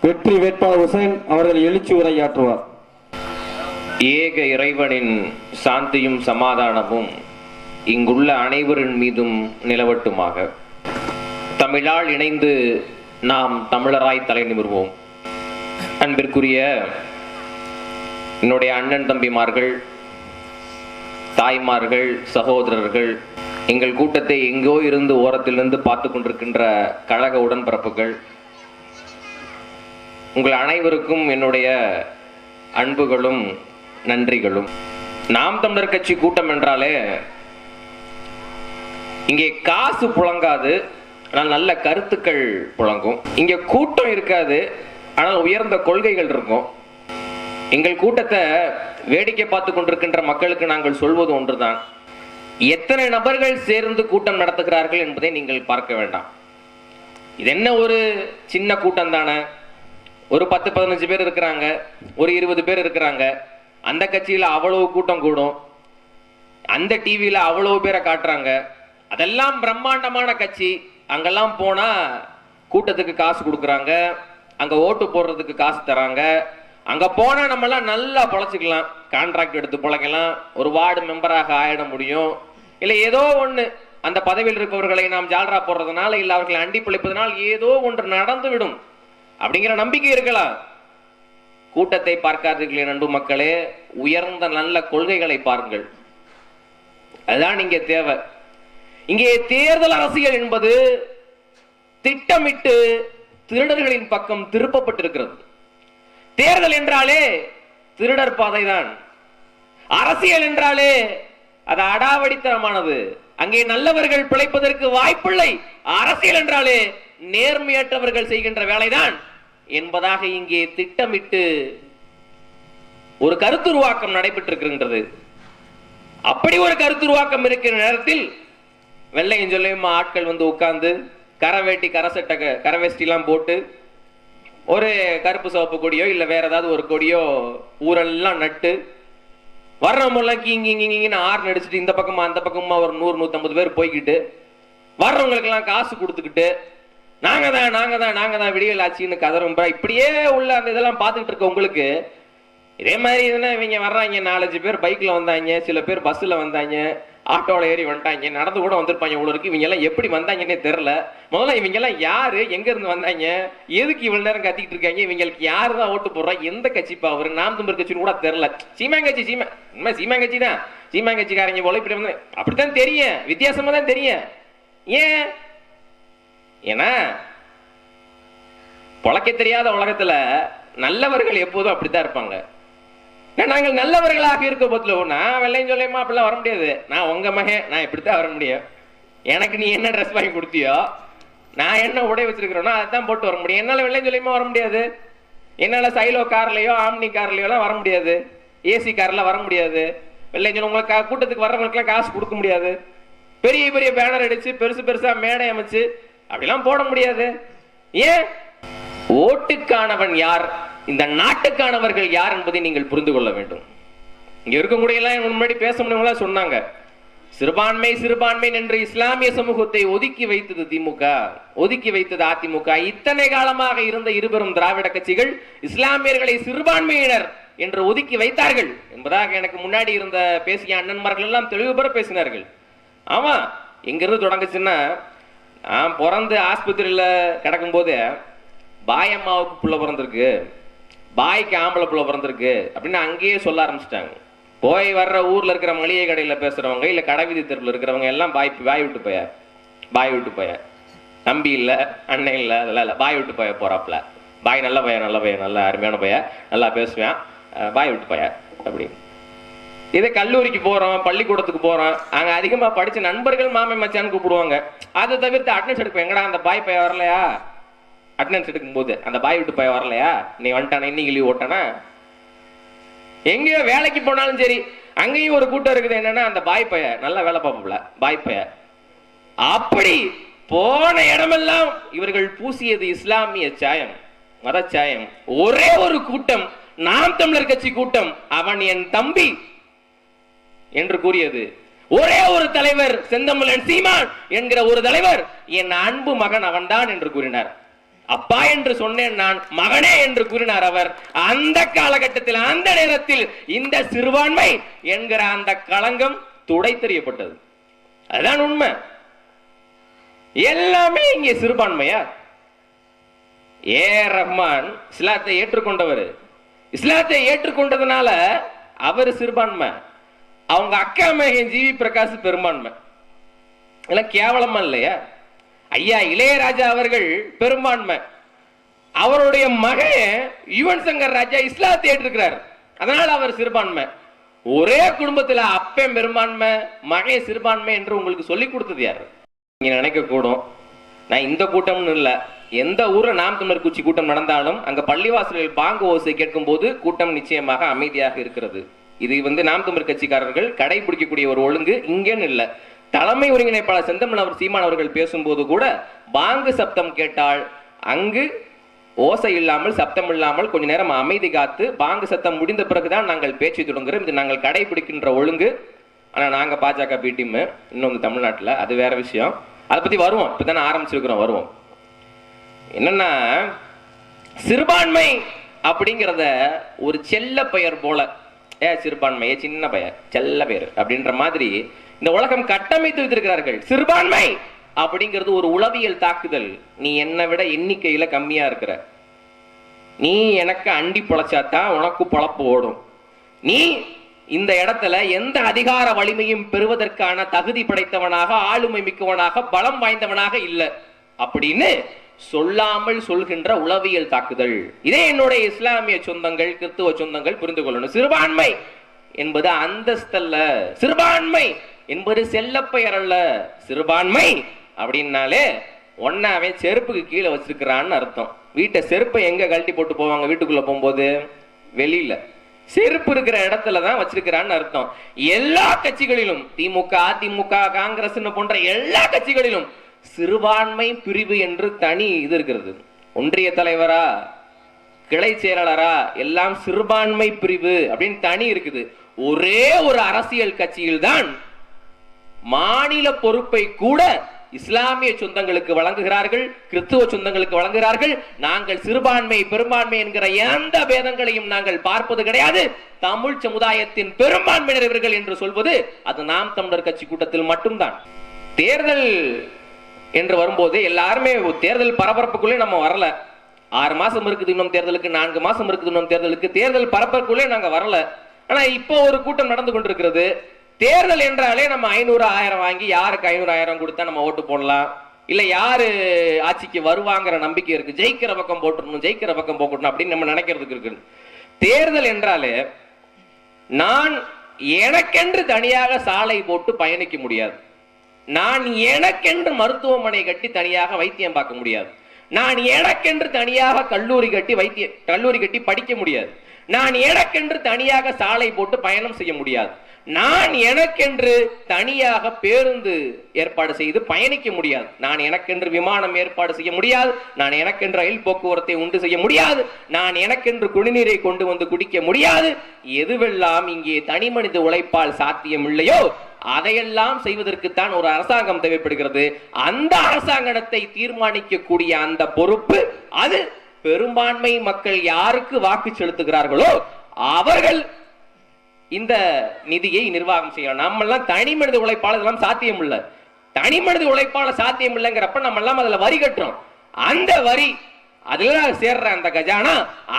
வெற்றி வேட்பாளர் உசேன் அவர்கள் எழுச்சி உரையாற்றுவார். ஏக இறைவனின் சாந்தியும் சமாதானமும் இங்குள்ள அனைவரின் மீதும் நிலவட்டுமாக. தமிழால் இணைந்து நாம் தமிழராய் தலை நிமிர்வோம். அன்பிற்குரிய என்னுடைய அண்ணன் தம்பிமார்கள், தாய்மார்கள், சகோதரர்கள், எங்கள் கூட்டத்தை எங்கோ இருந்து ஓரத்திலிருந்து பார்த்து கொண்டிருக்கின்ற கழக உடன்பிறப்புகள், உங்கள் அனைவருக்கும் என்னுடைய அன்புகளும் நன்றிகளும். நாம் தமிழர் கட்சி கூட்டம் என்றாலே இங்கே காசு புழங்காது, ஆனால் நல்ல கருத்துக்கள் புழங்கும். இங்கே கூட்டம் இருக்காது, ஆனால் உயர்ந்த கொள்கைகள் இருக்கும். எங்கள் கூட்டத்தை வேடிக்கை பார்த்து கொண்டிருக்கின்ற மக்களுக்கு நாங்கள் சொல்வது ஒன்றுதான், எத்தனை நபர்கள் சேர்ந்து கூட்டம் நடத்துகிறார்கள் என்பதை நீங்கள் பார்க்க வேண்டாம். இது என்ன ஒரு சின்ன கூட்டம் தானே, ஒரு 10-15 பேர் இருக்கிறாங்க, ஒரு 20 பேர் இருக்கிறாங்க. அந்த கட்சியில அவ்வளவு கூட்டம் கூடும், அந்த டிவியில அவ்வளவு பேரை காட்டுறாங்க. அதெல்லாம் பிரம்மாண்டமான கட்சி. அங்கெல்லாம் போனா கூட்டத்துக்கு காசு கொடுக்குறாங்க, அங்க ஓட்டு போடுறதுக்கு காசு தராங்க. அங்க போனா நம்ம எல்லாம் நல்லா பொழைச்சிக்கலாம், கான்ட்ராக்ட் எடுத்து பொழைக்கலாம், ஒரு வார்டு மெம்பராக ஆயிட முடியும். இல்ல ஏதோ ஒண்ணு அந்த பதவியில் இருப்பவர்களை நாம் ஜால்ரா போடுறதுனால, இல்ல அவர்களை அண்டி பிழைப்பதனால் ஏதோ ஒன்று நடந்து விடும் அப்படிங்கிற நம்பிக்கை இருக்கலாம். கூட்டத்தை பார்க்காதீர்களே நண்பு மக்களே, உயர்ந்த நல்ல கொள்கைகளை பாருங்கள். அதுதான் இங்கே தேவை. இங்கே தேர்தல் அரசியல் என்பது திட்டமிட்டு திருடர்களின் பக்கம் திருப்பப்பட்டிருக்கிறது. தேர்தல் என்றாலே திருடர் பாதைதான். அரசியல் என்றாலே அது அடாவடித்தனமானது. அங்கே நல்லவர்கள் பிழைப்பதற்கு வாய்ப்பில்லை. அரசியல் என்றாலே நேர்மையற்றவர்கள் செய்கின்ற வேலைதான் என்பதாக இங்கே திட்டமிட்டு ஒரு கருத்துருவாக்கம் நடைபெற்றிருக்கின்றது. அப்படி ஒரு கருத்துருவாக்கம் இருக்கிற நேரத்தில் வெள்ளையும் சொல்லையும் ஆட்கள் வந்து உட்கார்ந்து கரவேட்டி கரவேஷ்டி எல்லாம் போட்டு ஒரு கருப்பு சிவப்பு கொடியோ இல்ல வேற ஏதாவது ஒரு கொடியோ ஊரெல்லாம் நட்டு வர்றவங்க கீங்கின்னு ஆறு நடிச்சுட்டு இந்த பக்கமா அந்த பக்கமா ஒரு 100-150 பேர் போய்கிட்டு வர்றவங்களுக்கு எல்லாம் காசு கொடுத்துக்கிட்டு நாங்க தான் விடியல் ஆட்சின்னு கதறும். இப்படியே உள்ள அந்த இதெல்லாம் பார்த்துக்கிட்டு இருக்க உங்களுக்கு இதே மாதிரி இவங்க வர்றாங்க, 4-5 பேர் பைக்ல வந்தாங்க, சில பேர் பஸ்ல வந்தாங்க, ஆட்டோல ஏறி வந்துட்டாங்க, நடந்து கூட வந்திருப்பாங்க. உங்களுக்கு இவங்க எல்லாம் எப்படி வந்தாங்கன்னே தெரியல. முதல்ல இவங்க எல்லாம் யாரு, எங்க இருந்து வந்தாங்க, எதுக்கு இவ்வளவு நேரம் கத்திக்கிட்டு இருக்காங்க, இவங்களுக்கு யாரு தான் ஓட்டு போடுறா, எந்த கட்சிப்பா அவரு, நாம் தமிழர் கட்சின்னு கூட தெரியல. சீமாங்கட்சி சீமாங்கட்சி தான், சீமாங்கட்சிக்காரங்க போல இப்படி வந்து அப்படித்தான் தெரியும், வித்தியாசமா தான் தெரியும். ஏன்? ஏன்னா பொழைக்க தெரியாத உலகத்துல நல்லவர்கள் எப்போதும் அப்படித்தான் இருப்பாங்க. நாங்கள் நல்லவர்களாக இருக்க போதுல நான் வெள்ளையும் சொல்லியமா அப்படிலாம் வர முடியாது. நான் உங்க மகன், நான் இப்படித்தான் வர முடியும். எனக்கு நீ என்ன ட்ரெஸ் வாங்கி கொடுத்தியோ, நான் என்ன உடை வச்சிருக்கிறோனோ அதான் போட்டு வர முடியும். என்னால வெள்ளையும் சொல்லியமா வர முடியாது. என்னால சைலோ கார்லயோ ஆம்னி கார்லயோ எல்லாம் வர முடியாது, ஏசி கார்ல வர முடியாது. வெள்ளையும் சொல்லி உங்களுக்கு கூட்டத்துக்கு வர்றவங்களுக்கு எல்லாம் காசு கொடுக்க முடியாது. பெரிய பெரிய பேனர் அடிச்சு பெருசா மேடை அமைச்சு அப்படிலாம் போட முடியாது. ஏன்? ஓட்டுக்கானவன் யார், இந்த நாட்டுக்கானவர்கள் யார் என்பதை நீங்கள் புரிந்து கொள்ள வேண்டும். இங்க இருக்கக்கூடிய எல்லாம் முன்னாடி பேச முடியுங்களா சொன்னாங்க, சிறுபான்மை என்று இஸ்லாமிய சமூகத்தை ஒதுக்கி வைத்தது திமுக, ஒதுக்கி வைத்தது அதிமுக. இத்தனை காலமாக இருந்த இருபெரும் திராவிட கட்சிகள் இஸ்லாமியர்களை சிறுபான்மையினர் என்று ஒதுக்கி வைத்தார்கள் என்பதாக எனக்கு முன்னாடி இருந்த பேசிய அண்ணன்மார்கள் எல்லாம் தெளிவு பெற பேசினார்கள். ஆமா, எங்கிருந்து தொடங்குச்சுன்னா, நான் பிறந்து ஆஸ்பத்திரியில கிடக்கும் போது பாய் அம்மாவுக்கு புள்ள பிறந்திருக்கு, பாய்க்கு ஆம்பளை புள்ள பிறந்திருக்கு அப்படின்னு அங்கேயே சொல்ல ஆரம்பிச்சிட்டாங்க. போய் வர்ற ஊர்ல இருக்கிற மளிகை கடையில பேசுறவங்க இல்ல கடைவீதி தெருவில் இருக்கிறவங்க எல்லாம் பாய் விட்டு போய தம்பி இல்ல அண்ணன் இல்ல அதெல்லாம் இல்ல, பாய் விட்டு போய போறாப்ல, பாய் நல்ல பையன் நல்ல அருமையான பையன், நல்லா பேசுவேன், பாய் விட்டு போய அப்படி. இதே கல்லூரிக்கு போறோம், பள்ளிக்கூடத்துக்கு போறோம், அங்க அதிகமா படிச்ச நண்பர்கள் மாமே மச்சான்னு கூப்பிடுவாங்க. அதை தவிர்த்து அட்டனன்ஸ் எடுப்பேன், எங்கடா அந்த பாய் பையன் வரலையா, அட்டனன்ஸ் எடுக்கும் போது அந்த பாய் விட்டு பையன் வரலையா, நீ வந்துட்டானா, இன்னைக்கு லீவ் ஓட்டானா. எங்கேயோ வேலைக்கு போனாலும் சரி அங்கேயும் ஒரு கூட்டம் இருக்குது, என்னன்னா அந்த பாய் பையன் நல்லா வேலை பார்ப்பல பாய் பையன். அப்படி போன இடமெல்லாம் இவர்கள் பூசியது இஸ்லாமிய சாயம், மத சாயம். ஒரே ஒரு கூட்டம், நாம் தமிழர் கட்சி கூட்டம், அவன் என் தம்பி என்று கூறியது. ஒரே ஒரு தலைவர், செந்தமிழன் சீமான் என்கிற ஒரு தலைவர், என் அன்பு மகன் அவன்தான் என்று கூறினார். அப்பா என்று சொன்னேன் நான், மகனே என்று கூறினார் அவர். அந்த காலகட்டத்தில், அந்த நேரத்தில் இந்த சிறுபான்மை என்கிற அந்த களங்கம் துடை தெரியப்பட்டது. அதுதான் உண்மை. எல்லாமே இங்கே சிறுபான்மையா? ஏ ரஹ்மான் இஸ்லாத்தை ஏற்றுக்கொண்டவர். இஸ்லாத்தை ஏற்றுக்கொண்டதுனால அவர் சிறுபான்மை, அவங்க அக்கா மகன் ஜிவி பிரகாஷ் பெரும்பான்மை. இதெல்லாம் கேவலமா இல்லையா? ஐயா இளையராஜா அவர்கள் பெரும்பான்மை, அவருடைய மகன் யுவன் சங்கர் ராஜா இஸ்லாத்தை ஏற்றிருக்கிறார், அதனால அவர் சிறுபான்மை. ஒரே குடும்பத்தில் அப்பன் பெரும்பான்மை மகன் சிறுபான்மை என்று உங்களுக்கு சொல்லிக் கொடுத்தது யாரு? நீங்க நினைக்க கூடும், நான் இந்த கூட்டம்னு இல்ல, எந்த ஊர்ல நாம் தமிழர் கட்சி கூட்டம் நடந்தாலும் அங்க பள்ளிவாசல்கள் பாங்கு ஓசை கேட்கும் போது கூட்டம் நிச்சயமாக அமைதியாக இருக்கிறது. இது நாம் தமிழர் கட்சிக்காரர்கள் கடைபிடிக்கக்கூடிய ஒரு ஒழுங்கு. இங்கேன்னு இல்ல, தலைமை ஒருங்கிணைப்பாளர் செந்தமிழ் சீமான் அவர்கள் பேசும்போது கூட பாங்கு சப்தம் கேட்டால் அங்கு ஓசை இல்லாமல் சப்தம் இல்லாமல் கொஞ்ச நேரம் அமைதி காத்து பாங்கு சத்தம் முடிந்த பிறகுதான் நாங்கள் பேச்சு தொடங்குறோம். இது நாங்கள் கடைபிடிக்கின்ற ஒழுங்கு. ஆனா நாங்க பாஜக பி டீம் இன்னொன்று தமிழ்நாட்டில், அது வேற விஷயம். அதை பத்தி வருவோம், இப்பதானே ஆரம்பிச்சிருக்கிறோம், வருவோம். என்னன்னா சிறுபான்மை அப்படிங்கிறத ஒரு செல்ல பெயர் போல, சிறுபான்மையே சின்ன பெயர் செல்ல பெயர் அப்படின்ற மாதிரி இந்த உலகம் கட்டமைத்து வைத்திருக்கிறார்கள். சிறுபான்மை அப்படிங்கிறது ஒரு உளவியல் தாக்குதல். நீ என்னை விட எண்ணிக்கையில கம்மியா இருக்கிற, நீ எனக்கு அண்டி பொழைச்சாதான் உனக்கு பொழப்பு ஓடும், நீ இந்த இடத்துல எந்த அதிகார வலிமையும் பெறுவதற்கான தகுதி படைத்தவனாக, ஆளுமை மிக்கவனாக, பலம் வாய்ந்தவனாக இல்லை அப்படின்னு சொல்லாமல் சொல்கின்ற உளவியல் தாக்குதல். இதே என்னுடைய இஸ்லாமிய சொந்தங்கள், கிறிஸ்துவ சொந்தங்கள் புரிந்து கொள்ளணும். சிறுபான்மை என்பது அந்தஸ்தல்ல, சிறுபான்மை என்பது செல்ல பெயர் அல்ல. சிறுபான்மை அப்படின்னாலே ஒன்னாவே செருப்புக்கு கீழே வச்சிருக்கிறான்னு அர்த்தம். வீட்டை செருப்பை எங்க கழட்டி போட்டு போவாங்க? வீட்டுக்குள்ள போகும்போது வெளியில செருப்பு இருக்கிற இடத்துலதான் வச்சிருக்கிறான்னு அர்த்தம். எல்லா கட்சிகளிலும், திமுக, அதிமுக, காங்கிரஸ் போன்ற எல்லா கட்சிகளிலும் சிறுபான்மை பிரிவு என்று தனி இது இருக்கிறது. ஒன்றிய தலைவரா, கிளை செயலாளரா, எல்லாம் சிறுபான்மை பிரிவு அப்படின்னு தனி இருக்குது. ஒரே ஒரு அரசியல் கட்சியில் தான் மாநில பொறுப்பை கூட இஸ்லாமிய சொந்தங்களுக்கு வழங்குகிறார்கள், கிறிஸ்துவ சொந்தங்களுக்கு வழங்குகிறார்கள். நாங்கள் சிறுபான்மை பெரும்பான்மை என்கிற எந்த பேதங்களையும் நாங்கள் பார்ப்பது கிடையாது. தமிழ் சமுதாயத்தின் பெரும்பான்மையினர் இவர்கள் என்று சொல்வது அது நாம் தமிழர் கட்சி கூட்டத்தில் மட்டும்தான். தேர்தல் என்று வரும்போது எல்லாருமே தேர்தல் பரபரப்புக்குள்ளே நம்ம வரல. 6 மாசம் இருக்குது இன்னும் தேர்தலுக்கு, 4 மாசம் இருக்குது இன்னும் தேர்தலுக்கு. தேர்தல் பரபரப்புக்குள்ளே நாங்க வரல. ஆனா இப்போ ஒரு கூட்டம் நடந்து கொண்டிருக்கிறது. தேர்தல் என்றாலே நம்ம 500 1000 வாங்கி யாருக்கு 500 1000 கொடுத்தா நம்ம ஓட்டு போடலாம், இல்ல யாரு ஆட்சிக்கு வருவாங்கிற நம்பிக்கை இருக்கு, ஜெயிக்கிற பக்கம் போட்டுடணும், ஜெயிக்கிற பக்கம் போக்கணும் அப்படின்னு நம்ம நினைக்கிறதுக்கு இருக்கு. தேர்தல் என்றாலே நான் எனக்கென்று தனியாக சாலை போட்டு பயணிக்க முடியாது, நான் எனக்கென்று மருத்துவமனை கட்டி தனியாக வைத்தியம் பார்க்க முடியாது, நான் எனக்கென்று தனியாக கல்லூரி கட்டி படிக்க முடியாது, நான் எனக்கென்று தனியாக சாலை போட்டு பயணம் செய்ய முடியாது, நான் எனக்கென்று தனியாக பேருந்து ஏற்பாடு செய்து பயணிக்க முடியாது, நான் எனக்கென்று விமானம் ஏற்பாடு செய்ய முடியாது, நான் எனக்கென்று ரயில் போக்குவரத்தை உண்டு செய்ய முடியாது, நான் எனக்கென்று குடிநீரை கொண்டு வந்து குடிக்க முடியாது. எதுவெல்லாம் இங்கே தனி மனித உழைப்பால் சாத்தியம் இல்லையோ அதையெல்லாம் செய்வதற்குத்தான் ஒரு அரசாங்கம் தேவைப்படுகிறது. அந்த அரசாங்கத்தை தீர்மானிக்கக்கூடிய அந்த பொறுப்பு அது பெரும்பான்மை மக்கள் யாருக்கு வாக்கு செலுத்துகிறார்களோ அவர்கள் இந்த நிதியை நிர்வாகம் செய்யலாம். நம்ம எல்லாம் தனி மனித உழைப்பாளர் சாத்தியம் இல்ல, தனி மனித உழைப்பாளர் சாத்தியம் இல்லைங்கிறப்ப நம்ம எல்லாம் அதுல வரி கட்டுறோம். அந்த வரி அதுல சேர்ற அந்த கஜானா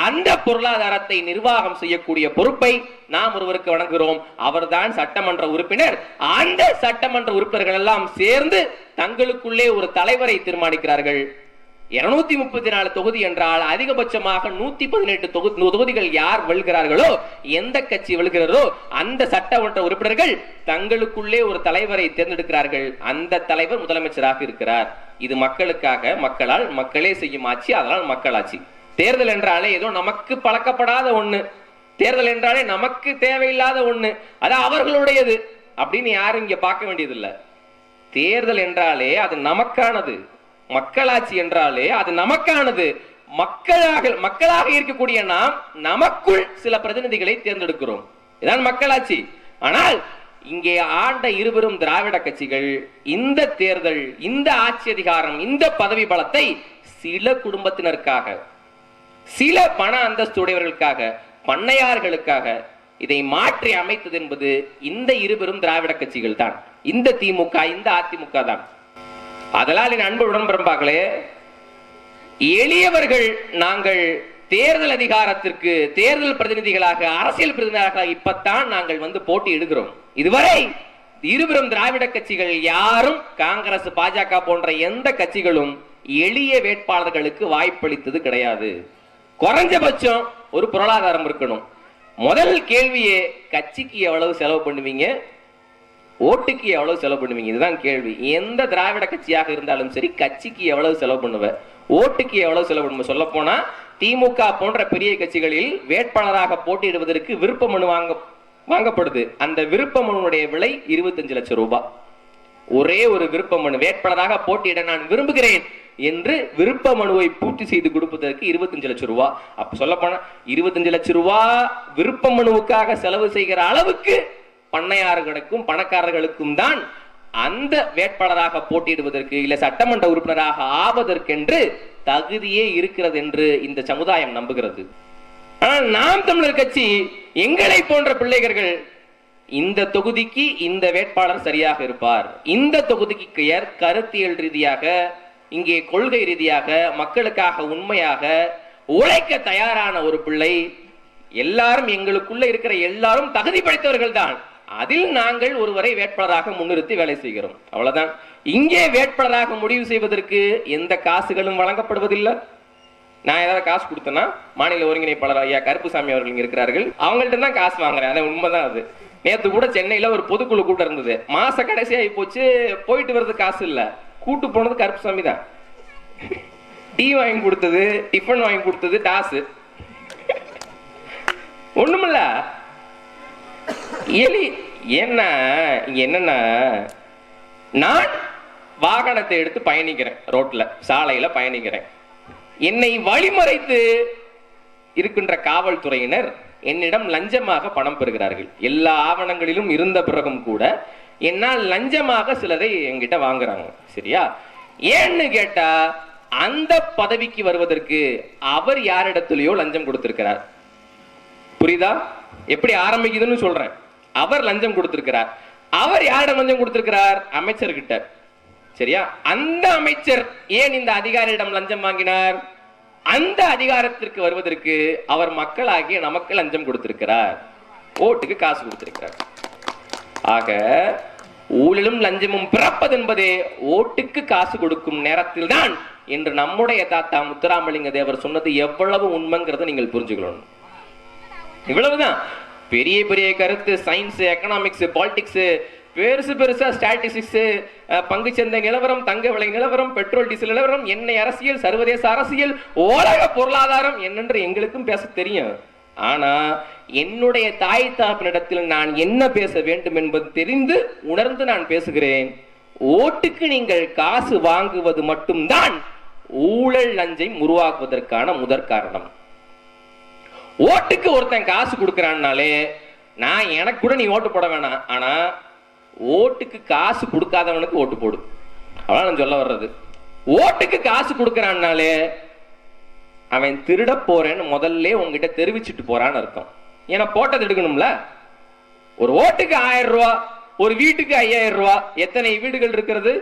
அந்த பொருளாதாரத்தை நிர்வாகம் செய்யக்கூடிய பொறுப்பை நாம் ஒருவருக்கு வழங்குகிறோம். அவர்தான் சட்டமன்ற உறுப்பினர். அந்த சட்டமன்ற உறுப்பினர்கள் எல்லாம் சேர்ந்து தங்களுக்குள்ளே ஒரு தலைவரை தீர்மானிக்கிறார்கள். 234 தொகுதி என்றால் அதிகபட்சமாக 118 தொகுதிகள் யார் வெல்கிறார்களோ, எந்த கட்சி வெல்கிறதோ அந்த சட்டமன்ற உறுப்பினர்கள் தங்களுக்குள்ளே ஒரு தலைவரை தேர்ந்தெடுக்கிறார்கள். அந்த தலைவர் முதலமைச்சராக இருக்கிறார். இது மக்களுக்காக, மக்களால், மக்களே செய்யும் ஆட்சி, அதனால் மக்களாட்சி. தேர்தல் என்றாலே ஏதோ நமக்கு பழக்கப்படாத ஒண்ணு, தேர்தல் என்றாலே நமக்கு தேவையில்லாத ஒண்ணு, அது அவர்களுடையது அப்படின்னு யாரும் இங்க பார்க்க வேண்டியது இல்ல. தேர்தல் என்றாலே அது நமக்கானது, மக்களாட்சி என்றாலே அது நமக்கானது. மக்களாக இருக்கக்கூடிய நாம் நமக்குள் சில பிரதிநிதிகளை தேர்ந்தெடுக்கிறோம், இதான் மக்களாட்சி. ஆனால் இங்கே ஆண்ட இருவரும் திராவிட கட்சிகள் இந்த தேர்தல், இந்த ஆட்சி அதிகாரம், இந்த பதவி பலத்தை சில குடும்பத்தினருக்காக, சில பண அந்தஸ்துடையவர்களுக்காக, பண்ணையார்களுக்காக இதை மாற்றி அமைத்தது என்பது இந்த இருபெரும் திராவிட கட்சிகள் தான், இந்த திமுக, இந்த அதிமுக தான். அதனால் என் அன்பு உடன்பிறப்பார்களே, எளியவர்கள் நாங்கள் தேர்தல் அதிகாரத்திற்கு தேர்தல் பிரதிநிதிகளாக, அரசியல் பிரதிநிதிகளாக இப்பத்தான் நாங்கள் வந்து போட்டி எடுக்கிறோம். இதுவரை இருபெரும் திராவிட கட்சிகள் யாரும், காங்கிரஸ், பாஜக போன்ற எந்த கட்சிகளும் எளிய வேட்பாளர்களுக்கு வாய்ப்பளித்தது கிடையாது. குறைஞ்சபட்சம் ஒரு பொருளாதாரம் இருக்கணும். முதல் கேள்வியே கட்சிக்கு எவ்வளவு செலவு பண்ணுவீங்க, ஓட்டுக்கு எவ்வளவு செலவு பண்ணுவீங்க, இதுதான் கேள்வி. எந்த திராவிட கட்சியாக இருந்தாலும் சரி, கட்சிக்கு எவ்வளவு செலவு பண்ணுவ, ஓட்டுக்கு எவ்வளவு செலவு பண்ணுவ. சொல்ல போனா திமுக போன்ற பெரிய கட்சிகளில் வேட்பாளராக போட்டியிடுவதற்கு விருப்ப மனு வாங்கப்படுது. அந்த விருப்ப மனுடைய விலை 25 லட்சம் ரூபாய். ஒரே ஒரு விருப்ப மனு, வேட்பாளராக போட்டியிட நான் விரும்புகிறேன் என்று விருப்ப மனுவை பூர்த்தி செய்து கொடுப்பதற்கு 25 லட்சம் ரூபாய். அப்ப சொல்ல போனா 25 லட்சம் ரூபாய் விருப்ப மனுவுக்காக செலவு செய்கிற அளவுக்கு பண்ணையார்களுக்கும் பணக்காரர்களுக்கும் தான் அந்த வேட்பாளராக போட்டியிடுவதற்கு, இல்ல சட்டமன்ற உறுப்பினராக ஆவதற்கென்று தகுதியே இருக்கிறது என்று இந்த சமுதாயம் நம்புகிறது. ஆனால் நாம் தமிழர் கட்சி, எங்களை போன்ற பிள்ளைகள், இந்த தொகுதிக்கு இந்த வேட்பாளர் சரியாக இருப்பார், இந்த தொகுதிக்கு கருத்தியல் ரீதியாக, இங்கே கொள்கை ரீதியாக, மக்களுக்காக உண்மையாக உழைக்க தயாரான ஒரு பிள்ளை, எல்லாரும் எங்களுக்குள்ள இருக்கிற எல்லாரும் தகுதி படைத்தவர்கள் தான். அதில் நாங்கள் ஒருவரை வேட்பாளராக முன்னிறுத்தி வேலை செய்கிறோம், அவ்வளவுதான். இங்கே வேட்பாளராக முடிவு செய்வதற்கு எந்த காசுகளும் வழங்கப்படுவதில்லை. நான் ஏதாவது காசு கொடுத்தேன்னா மாநில ஒருங்கிணைப்பாளர் ஐயா கருப்புசாமி அவர்கள் இருக்கிறார்கள், அவங்கள்ட்ட தான் காசு வாங்குறேன். அது உண்மைதான். அது நேற்று கூட சென்னையில ஒரு பொதுக்குழு கூட்டம் இருந்தது. மாச கடைசியாகி போச்சு, போயிட்டு வர்றது காசு இல்ல, கூட்டு போனது கருப்புசாமி தான். டீ வாங்கி கொடுத்தது, டிஃபன் வாங்கி கொடுத்தது டாஸ். ஒண்ணுமில்ல. என்னன்னா, நான் வாகனத்தை எடுத்து பயணிக்கிறேன், ரோட்ல சாலையில பயணிக்கிறேன். என்னை வழிமறைத்து இருக்கின்ற காவல்துறையினர் என்னிடம் லஞ்சமாக பணம் பெறுகிறார்கள். எல்லா ஆவணங்களிலும் இருந்த பிறகும் கூட என்னால் லஞ்சமாக சிலரை என்கிட்ட வாங்குறாங்க. சரியா? ஏன்னு கேட்டா, அந்த பதவிக்கு வருவதற்கு அவர் யாரிடத்திலேயோ லஞ்சம் கொடுத்திருக்கிறார். புரியுதா? எப்படி ஆரம்பிக்குதுன்னு சொல்றேன். அவர் லஞ்சம் கொடுத்திருக்கிறார். அவர் யாரிடம் லஞ்சம் கொடுத்திருக்கிறார்? அமைச்சர்கிட்ட. சரியா? அந்த அமைச்சர் ஏன் இந்த அதிகாரியிடம் லஞ்சம் வாங்கினார்? அந்த அதிகாரத்திற்கு வருவதற்கு அவர் மக்களாகிய நமக்கு லஞ்சம் கொடுத்திருக்கிறார், ஓட்டுக்கு காசு கொடுத்திருக்கிறார். ஆக ஊழலும் லஞ்சமும் பிறப்பது என்பதே ஓட்டுக்கு காசு கொடுக்கும் நேரத்தில் தான் என்று நம்முடைய தாத்தா முத்துராமலிங்க தேவர் சொன்னது எவ்வளவு உண்மைங்கிறத நீங்கள் புரிஞ்சுக்கணும். இவ்வளவுதான். பெரிய பெரிய கருத்து, சயின்ஸ், எக்கனாமிக்ஸ், பாலிடிக்ஸ், பெருசா ஸ்டாட்டிஸ்டிக்ஸ், பங்கு சந்தை நிலவரம், தங்க விலை நிலவரம், பெட்ரோல் டீசல் நிலவரம், எண்ணெய் அரசியல், சர்வதேச அரசியல், உலக பொருளாதாரம் என்னென்று எங்களுக்கும் பேச தெரியும். ஆனா என்னுடைய தாய் தாப்பினிடத்தில் நான் என்ன பேச வேண்டும் என்பது தெரிந்து உணர்ந்து நான் பேசுகிறேன். ஓட்டுக்கு நீங்கள் காசு வாங்குவது மட்டும்தான் ஊழல் லஞ்சம் உருவாக்குவதற்கான முதற் காரணம். ஓட்டுக்கு ஒருத்தன் காசு கொடுக்கிறான்னாலே, நான் எனக்கு கூட நீ ஓட்டு போட வேணாம், ஆனா ஓட்டுக்கு காசு கொடுக்காதவனுக்கு ஓட்டு போடு, அவ்வளவு நான் சொல்ல வர்றது. ஓட்டுக்கு காசு கொடுக்கிறான்னாலே அவன் திருட போறேன்னு முதல்ல உங்ககிட்ட தெரிவிச்சுட்டு போறான்னு அர்த்தம். ஏன்னா போட்டது எடுக்கணும்ல. ஒரு ஓட்டுக்கு 1000 ரூபாய், ஒரு வீட்டுக்கு 5000 ரூபாய். எத்தனை வீடுகள் இருக்கிறது,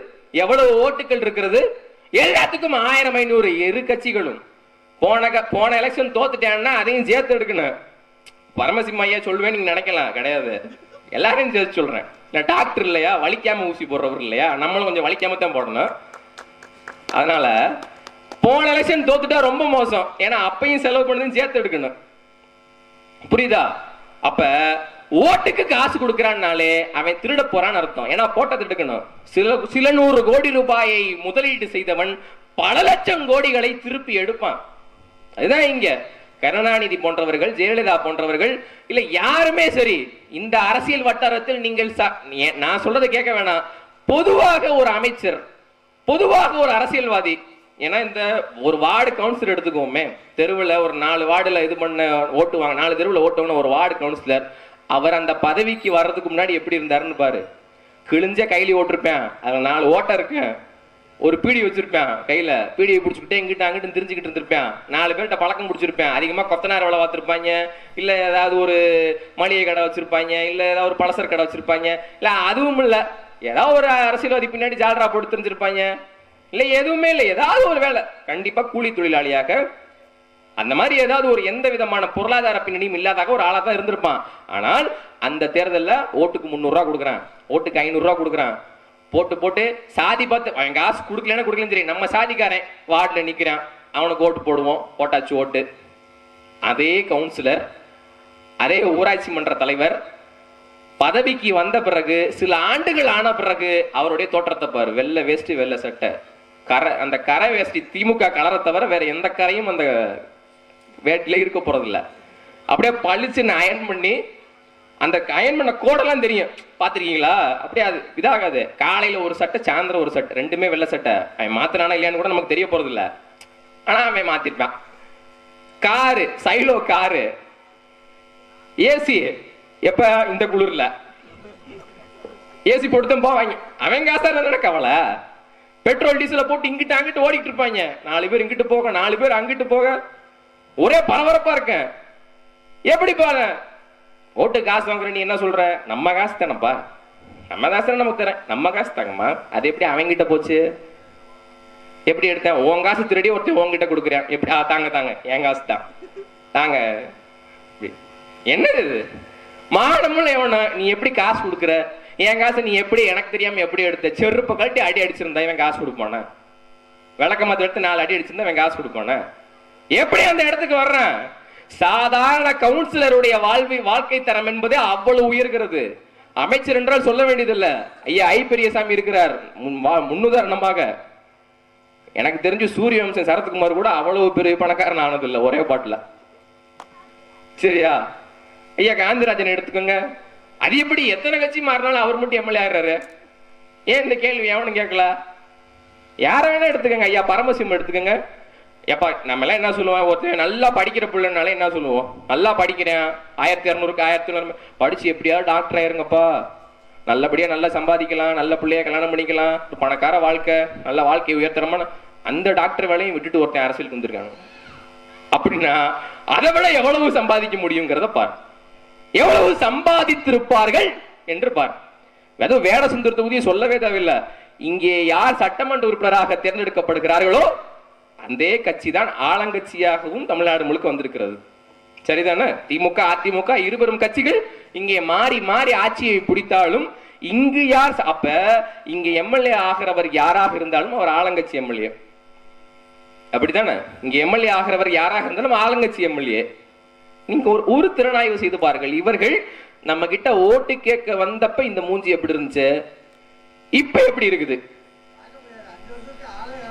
எவ்வளவு ஓட்டுகள் இருக்கிறது? எல்லாத்துக்கும் 1000, 500. இரு கட்சிகளும் போன எலெக்ஷன் தோத்துட்டேன்னா அதையும் சேர்த்து எடுக்கணும். பரமசிம்ம ஐயா சொல்லுவேன் நீங்க நினைக்கலாம், கிடையாது. எல்லாரையும் சேர்த்து சொல்றேன். நான் டாக்டர் இல்லையா, வலிக்காம ஊசி போடுறவர் இல்லையா, நம்மளும் கொஞ்சம் வலிக்காம தான் போடணும். அதனால போன எலெக்ஷன் தோத்துட்டா ரொம்ப மோசம். ஏன்னா அப்பையும் செலவு பண்ணதும் சேர்த்து எடுக்கணும். புரியுதா? அப்ப ஓட்டுக்கு காசு கொடுக்கிறான்னாலே அவன் திருட போறான்னு அர்த்தம். ஏன்னா போட்டது எடுக்கணும். சில 100 கோடி ரூபாயை முதலீடு செய்தவன் பல லட்சம் கோடிகளை திருப்பி எடுப்பான். அதுதான் இங்க கருணாநிதி போன்றவர்கள், ஜெயலலிதா போன்றவர்கள், இல்ல யாருமே சரி, இந்த அரசியல் வட்டாரத்தில் நீங்கள் நான் சொல்றதை கேட்க வேணாம். பொதுவாக ஒரு அமைச்சர், பொதுவாக ஒரு அரசியல்வாதி, ஏன்னா இந்த ஒரு வார்டு கவுன்சிலர் எடுத்துக்கோமே, தெருவில் ஒரு 4 வார்டுல இது பண்ண ஓட்டுவாங்க, 4 தெருவில் ஓட்டுவாங்க ஒரு வார்டு கவுன்சிலர். அவர் அந்த பதவிக்கு வர்றதுக்கு முன்னாடி எப்படி இருந்தாருன்னு பாரு. கிழிஞ்ச கைலி ஓட்டிருப்பேன், அதுல 4 ஓட்ட இருக்கேன், ஒரு பீடி வச்சிருப்பேன் கையில, பீடியை பிடிச்சிக்கிட்டே இங்கிட்ட அங்கிட்டு தெரிஞ்சுக்கிட்டு இருந்திருப்பேன். 4 பேர்கிட்ட பழக்கம் பிடிச்சிருப்பேன். அதிகமா கொத்தனார் வேலை பார்த்திருப்பாங்க, இல்ல ஏதாவது ஒரு மளிகை கடை வச்சிருப்பாங்க, இல்ல ஏதாவது ஒரு பலசர கடை வச்சிருப்பாங்க, இல்ல அதுவும் இல்ல ஏதாவது ஒரு அரசியல்வாதி பின்னாடி ஜாலரா போட்டு தெரிஞ்சிருப்பாங்க, இல்ல எதுவுமே இல்லை ஏதாவது ஒரு வேலை, கண்டிப்பா கூலி தொழிலாளியாக அந்த மாதிரி ஏதாவது ஒரு எந்த விதமான பொருளாதார பின்னணியும் இல்லாதாக ஒரு ஆளா தான் இருந்திருப்பான். ஆனால் அந்த தேர்தலில் ஓட்டுக்கு 300 ரூபா கொடுக்குறான், ஓட்டுக்கு 500 ரூபா கொடுக்குறான், போட்டு போட்டு சாதி பார்த்து அவன் காசு கொடுக்கலன்னு கொடுக்கலன்னு தெரியும், நம்ம சாதிக்காரன் வார்டில் நிற்கிறான், அவனுக்கு ஓட்டு போடுவோம், போட்டாச்சு ஓட்டு. அதே கவுன்சிலர், அதே ஊராட்சி மன்ற தலைவர் பதவிக்கு வந்த பிறகு சில ஆண்டுகள் ஆன பிறகு அவருடைய தோற்றத்தை பாரு, வெள்ளை வேஷ்டி வெள்ளை சட்டை, அந்த கரை வேஷ்டி திமுக கலரை தவிர வேற எந்த கரையும் அந்த வேட்டில இருக்க போறது இல்ல. அப்படியே பளிச்சுன்னு அயன் பண்ணி, அந்த அயன் பண்ண கோடெல்லாம் தெரியும் பாத்திருக்கீங்களா, அப்படியே அது இதாகாது. காலையில ஒரு சட்டை, சாயந்தரம் ஒரு சட்டை, ரெண்டுமே வெள்ளை சட்டை. அவன் மாத்தினானா இல்லையான்னு கூட நமக்கு தெரிய போறது இல்ல, ஆனா அவன் மாத்திருப்பான். காரு, சைலோ காரு, ஏசி எப்ப இந்த குளிர்ல ஏசி போட்டுதான் போவாங்க. அவன் காசா என்ன கவலை, பெட்ரோல் டீசல போட்டு இங்கிட்டு அங்கிட்டு ஓடிட்டு இருப்பாங்க. 4 பேர் இங்கிட்டு போக, 4 பேர் அங்கிட்டு போக, ஒரே பரபரப்பா இருக்க. எப்படி பாரு, ஓட்டு காசு வாங்குற நீ என்ன சொல்ற, நம்ம காசு தானப்பா, நம்ம காசு நமக்கு தரேன், நம்ம காசு தாங்கம்மா. அது எப்படி அவங்கிட்ட போச்சு, எப்படி எடுத்தேன், உன் காசு திருடி ஒருத்தர் உங்ககிட்ட கொடுக்குறேன், எப்படி தாங்க தாங்க என் காசு தான் தாங்க. என்னது இது மானமுள்ள எவனா, நீ எப்படி காசு கொடுக்குற, என் காசு நீ எப்படி எனக்கு தெரியாம எப்படி எடுத்த, செருப்பை கழட்டி அடி அடிச்சிருந்தா இவன் காசு கொடுப்பான, விளக்கமாத்த எடுத்து 4 அடி அடிச்சிருந்தா இவன் காசு கொடுப்பான, எப்படி அந்த இடத்துக்கு வர்றான். சாதாரண கவுன்சிலருடைய வாழ்க்கை தரம் என்பதே அவ்வளவு உயர்கிறது. அமைச்சர் என்றால் சொல்ல வேண்டியதில்லை, ஐயா ஐ பெரியசாமி இருக்கிறார் முன்னுதாரணமாக. எனக்கு தெரிஞ்சு சூரிய வம்சம் சரத்குமார் கூட அவ்வளவு பெரிய பணக்காரன் ஆனதில்லை ஒரே பாட்டுல, சரியா. ஐயா காந்திராஜன் எடுத்துக்கோங்க, அது எப்படி எத்தனை கட்சி மாறினாலும் அவர் மட்டும் எம்எல்ஏ ஆகிறாரு. ஏன் இந்த கேள்வி எவனும் கேட்கல, யார வேணா எடுத்துக்கங்க. ஐயா பரமசிவம் எடுத்துக்கங்க. எப்பா நம்ம எல்லாம் என்ன சொல்லுவோம், ஒருத்தர் நல்லா படிக்கிற பிள்ளைனால என்ன சொல்லுவோம், நல்லா படிக்கிறேன் 1200க்கு 1300 படிச்சு எப்படியாவது டாக்டர் ஆயிருங்கப்பா, நல்லபடியா நல்லா சம்பாதிக்கலாம், நல்ல பிள்ளைய கல்யாணம் பண்ணிக்கலாம், பணக்கார வாழ்க்கை, நல்ல வாழ்க்கையை உயர்த்தரமான அந்த டாக்டர் வேலையும் விட்டுட்டு ஒருத்தன் அரசியலுக்கு வந்திருக்காங்க. அப்படின்னா அதை விட எவ்வளவு சம்பாதிக்க முடியுங்கிறத பார், எவ்வளவு சம்பாதித்திருப்பார்கள் என்று பார். ஏதோ வேட சுந்தர தொகுதியை சொல்லவே தேவையில்லை. இங்கே யார் சட்டமன்ற உறுப்பினராக தேர்ந்தெடுக்கப்படுகிறார்களோ அந்த கட்சி தான் ஆளுங்கட்சியாகவும் தமிழ்நாடு முழுக்க வந்திருக்கிறது. சரிதானே. திமுக அதிமுக இருவரும் கட்சிகள் இங்கே மாறி மாறி ஆட்சியை பிடித்தாலும் இங்கு யார், அப்ப இங்க எம்எல்ஏ ஆகிறவர் யாராக இருந்தாலும் அவர் ஆளுங்கட்சி எம்எல்ஏ. அப்படித்தானே. இங்க எம்எல்ஏ ஆகிறவர் யாராக இருந்தாலும் ஆளுங்கட்சி எம்எல்ஏ. நீங்க ஒரு திறனாய்வு செய்து பாருங்கள். இவர்கள் நம்ம கிட்ட ஓட்டு கேட்க வந்தப்ப இந்த மூஞ்சி எப்படி இருந்துச்சு, இப்ப எப்படி இருக்குது.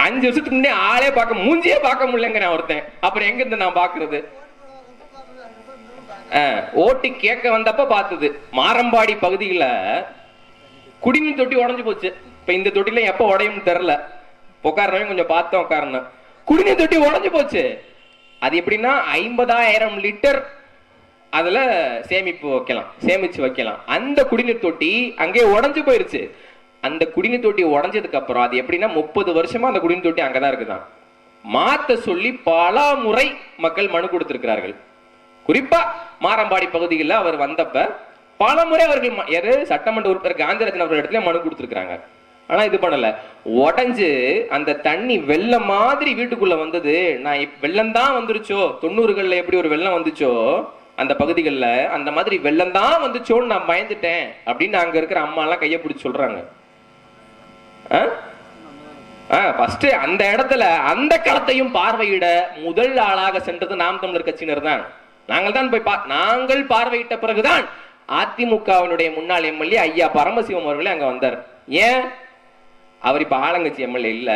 5 வருஷத்துக்கு முன்னே ஆளே பார்க்க மூஞ்சியே பார்க்க முடியலங்க ஒருத்தன், அப்புறம் எங்க இருந்து நான் பாக்குறது. ஓட்டு கேட்க வந்தப்ப பார்த்தது மாரம்பாடி பகுதியில குடிநீர் தொட்டி உடஞ்சு போச்சு. இப்ப இந்த தொட்டில எப்ப உடையும் தெரியல, உட்காரணும் கொஞ்சம் பார்த்தோம் உட்காரணும். குடிநீர் தொட்டி உடஞ்சு போச்சு. அது எப்படின்னா 50,000 லிட்டர் அதுல சேமிச்சு வைக்கலாம். அந்த குடிநீர் தொட்டி அங்கே உடஞ்சு போயிருச்சு. அந்த குடிநீர் தொட்டி உடஞ்சதுக்கு அப்புறம் அது எப்படின்னா 30 வருஷமா அந்த குடிநீர் தொட்டி அங்கதான் இருக்குதான். மாத்த சொல்லி பல முறை மக்கள் மனு கொடுத்திருக்கிறார்கள். குறிப்பா மாரம்பாடி பகுதியில் அவர் வந்தப்ப பல முறை அவர்கள் சட்டமன்ற உறுப்பினர் காந்திராஜன் அவர்கள் இடத்துல மனு கொடுத்திருக்கிறாங்க. ஆனா இது பண்ணல. உடஞ்சு அந்த தண்ணி வெள்ளம் மாதிரி வீட்டுக்குள்ள வந்தது. நான் வெள்ளம் தான் வந்துருச்சோ, 90கள்ல எப்படி ஒரு வெள்ளம் வந்துச்சோ அந்த பகுதிகளில், அந்த மாதிரி வெள்ளம் தான் வந்துச்சோன்னு நான் பயந்துட்டேன் அப்படின்னு அங்க இருக்கிற அம்மா எல்லாம் கையை பிடிச்சி சொல்றாங்க. அந்த இடத்துல அந்த களத்தையும் பார்வையிட முதல் ஆளாக சென்றது நாம் தமிழர் கட்சியினர் தான். நாங்கள் பார்வையிட்ட பிறகுதான் அதிமுகவினுடைய முன்னாள் எம்எல்ஏ ஐயா பரமசிவம் அவர்களே அங்க வந்தார். ஏன் அவர் இப்ப ஆளுங்கட்சி எம்எல்ஏ இல்ல,